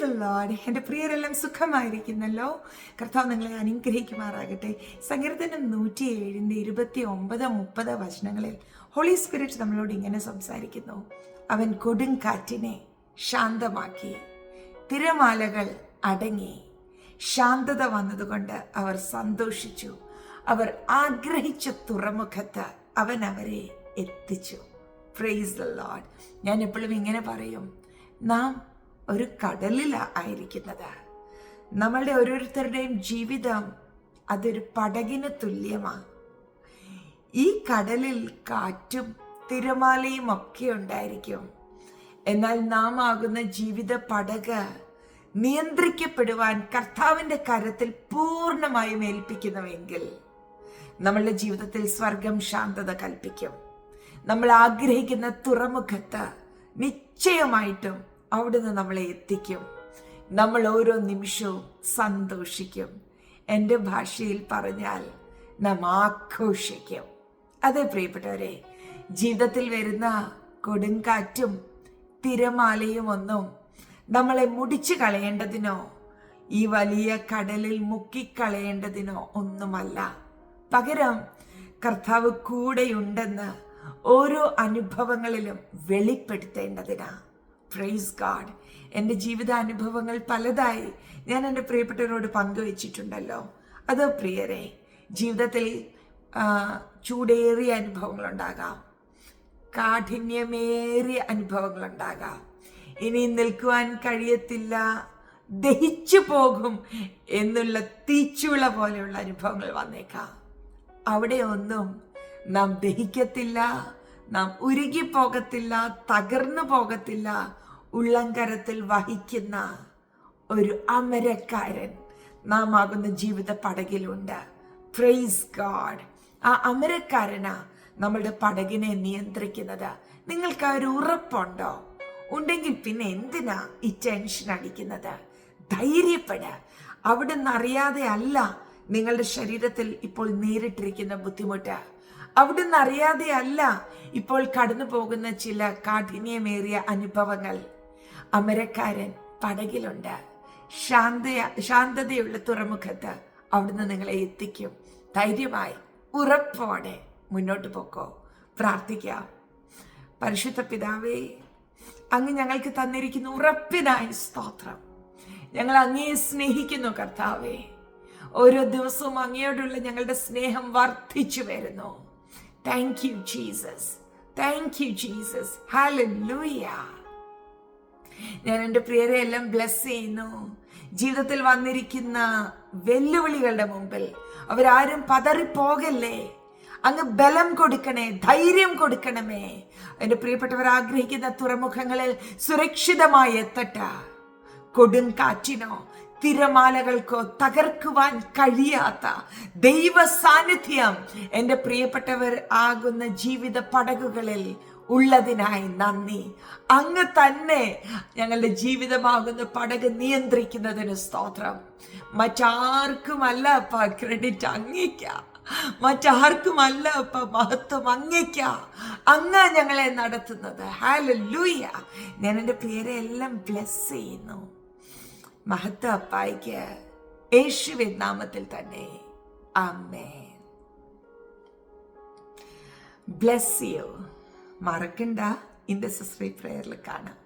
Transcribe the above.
The Lord. എൻ്റെ പ്രിയരെല്ലാം സുഖമായിരിക്കുന്നല്ലോ. കർത്താവ് നിങ്ങളെ അനുഗ്രഹിക്കുമാറാകട്ടെ. സങ്കീർത്തനം 107:29-30 വചനങ്ങളിൽ ഹോളി സ്പിരിറ്റ് നമ്മളോട് ഇങ്ങനെ സംസാരിക്കുന്നു. അവൻ കൊടുങ്കാറ്റിനെ ശാന്തമാക്കി, തിരമാലകൾ അടങ്ങി, ശാന്തത വന്നതുകൊണ്ട് അവർ സന്തോഷിച്ചു. അവർ ആഗ്രഹിച്ച തുറമുഖത്ത് അവൻ അവരെ എത്തിച്ചു. Praise the Lord. ഞാൻ എപ്പോഴും ഇങ്ങനെ പറയും, നാം ഒരു കടലിലായിരിക്കുന്നത്. നമ്മളുടെ ഓരോരുത്തരുടെയും ജീവിതം അതൊരു പടകിന് തുല്യമാണ്. ഈ കടലിൽ കാറ്റും തിരമാലയും ഒക്കെ ഉണ്ടായിരിക്കും. എന്നാൽ നാം ആകുന്ന ജീവിത പടക് നിയന്ത്രിക്കപ്പെടുവാൻ കർത്താവിൻ്റെ കരത്തിൽ പൂർണ്ണമായും ഏൽപ്പിക്കുന്നുവെങ്കിൽ നമ്മളുടെ ജീവിതത്തിൽ സ്വർഗം ശാന്തത കൽപ്പിക്കും. നമ്മൾ ആഗ്രഹിക്കുന്ന തുറമുഖത്ത് നിശ്ചയമായിട്ടും അവിടുന്ന് നമ്മളെ എത്തിക്കും. നമ്മൾ ഓരോ നിമിഷവും സന്തോഷിക്കും. എൻ്റെ ഭാഷയിൽ പറഞ്ഞാൽ നാം ആഘോഷിക്കും. അതെ പ്രിയപ്പെട്ടവരെ, ജീവിതത്തിൽ വരുന്ന കൊടുങ്കാറ്റും തിരമാലയും ഒന്നും നമ്മളെ മുടിച്ചു കളയേണ്ടതിനോ ഈ വലിയ കടലിൽ മുക്കിക്കളയേണ്ടതിനോ ഒന്നുമല്ല. പകരം കർത്താവ് കൂടെയുണ്ടെന്ന് ഓരോ അനുഭവങ്ങളിലും വെളിപ്പെടുത്തേണ്ടതിനാ. Praise God. എൻ്റെ ജീവിതാനുഭവങ്ങൾ പലതായി ഞാൻ എൻ്റെ പ്രിയപ്പെട്ടവരോട് പങ്കുവച്ചിട്ടുണ്ടല്ലോ. അത് പ്രിയരെ, ജീവിതത്തിൽ ചൂടേറിയ അനുഭവങ്ങളുണ്ടാകാം, കാഠിന്യമേറിയ അനുഭവങ്ങളുണ്ടാകാം, ഇനി നിൽക്കുവാൻ കഴിയത്തില്ല, ദഹിച്ചു പോകും എന്നുള്ള തീച്ചുള പോലെയുള്ള അനുഭവങ്ങൾ വന്നേക്കാം. അവിടെ ഒന്നും നാം ദഹിക്കത്തില്ല, നാം ഉരുകിപ്പോകത്തില്ല, തകർന്നു പോകത്തില്ല. ഉള്ളംകരത്തിൽ വഹിക്കുന്ന ഒരു അമരക്കാരൻ നാം ആകുന്ന ജീവിത പടകിലുണ്ട്. Praise God. ആ അമരക്കാരനാ നമ്മളുടെ പടകിനെ നിയന്ത്രിക്കുന്നത്. നിങ്ങൾക്ക് ആ ഒരു ഉറപ്പുണ്ടോ? ഉണ്ടെങ്കിൽ പിന്നെ എന്തിനാ ഈ ടെൻഷൻ അടിക്കുന്നത്? ധൈര്യപ്പെട. അവിടുന്ന് അറിയാതെ അല്ല നിങ്ങളുടെ ശരീരത്തിൽ ഇപ്പോൾ നേരിട്ടിരിക്കുന്ന ബുദ്ധിമുട്ട്. അവിടുന്ന് അറിയാതെ അല്ല ഇപ്പോൾ കടന്നു പോകുന്ന ചില കാഠിന്യമേറിയ അനുഭവങ്ങൾ. അമരക്കാരൻ പടകിലുണ്ട്. ശാന്തതയുള്ള തുറമുഖത്ത് അവിടുന്ന് നിങ്ങളെ എത്തിക്കും. ധൈര്യമായി ഉറപ്പോടെ മുന്നോട്ട് പോക്കോ. പ്രാർത്ഥിക്കാം. പരിശുദ്ധ പിതാവേ, അങ്ങ് ഞങ്ങൾക്ക് തന്നിരിക്കുന്ന ഉറപ്പിനായി സ്തോത്രം. ഞങ്ങൾ അങ്ങയെ സ്നേഹിക്കുന്നു കർത്താവേ. ഓരോ ദിവസവും അങ്ങയോടുള്ള ഞങ്ങളുടെ സ്നേഹം വർദ്ധിച്ചു വരുന്നു. Thank you Jesus. Thank you Jesus. Hallelujah. ഞാൻ എൻ്റെ പ്രിയരെ എല്ലാം ബ്ലെസ് ചെയ്യുന്നു. ജീവിതത്തിൽ വന്നിരിക്കുന്ന വെല്ലുവിളികളുടെ മുമ്പിൽ അവരാരും പതറിപ്പോകല്ലേ. അങ്ങ് ബലം കൊടുക്കണേ, ധൈര്യം കൊടുക്കണമേ. എൻ്റെ പ്രിയപ്പെട്ടവർ ആഗ്രഹിക്കുന്ന തുറമുഖങ്ങളിൽ സുരക്ഷിതമായി എത്തട്ടെ. കൊടുങ്കാറ്റിനോ തിരമാലകൾക്കോ തകർക്കുവാൻ കഴിയാത്ത ദൈവ സാന്നിധ്യം എൻ്റെ പ്രിയപ്പെട്ടവർ ആകുന്ന ജീവിത പടകുകളിൽ ഉള്ളതിനായി നന്ദി. അങ്ങ് തന്നെ ഞങ്ങളുടെ ജീവിതമാകുന്ന പടക് നിയന്ത്രിക്കുന്നതിന് സ്തോത്രം. മറ്റാർക്കുമല്ല അപ്പ ക്രെഡിറ്റ് അങ്ങേക്കാം, മറ്റാർക്കുമല്ല അപ്പ മഹത്വം അങ്ങേക്കാം. അങ്ങ് ഞങ്ങളെ നടത്തുന്നത്. ഹല്ലേലൂയ. ഞാൻ എൻ്റെ പ്രിയരെ എല്ലാം ബ്ലെസ് ചെയ്യുന്നു. മഹത്വ അപ്പായിക്ക് യേശുവിൻ നാമത്തിൽ തന്നെ. ആമേൻ. Bless you. മറക്കണ്ട, ഇന്റർസെസറി പ്രേയറിൽ കാണാം.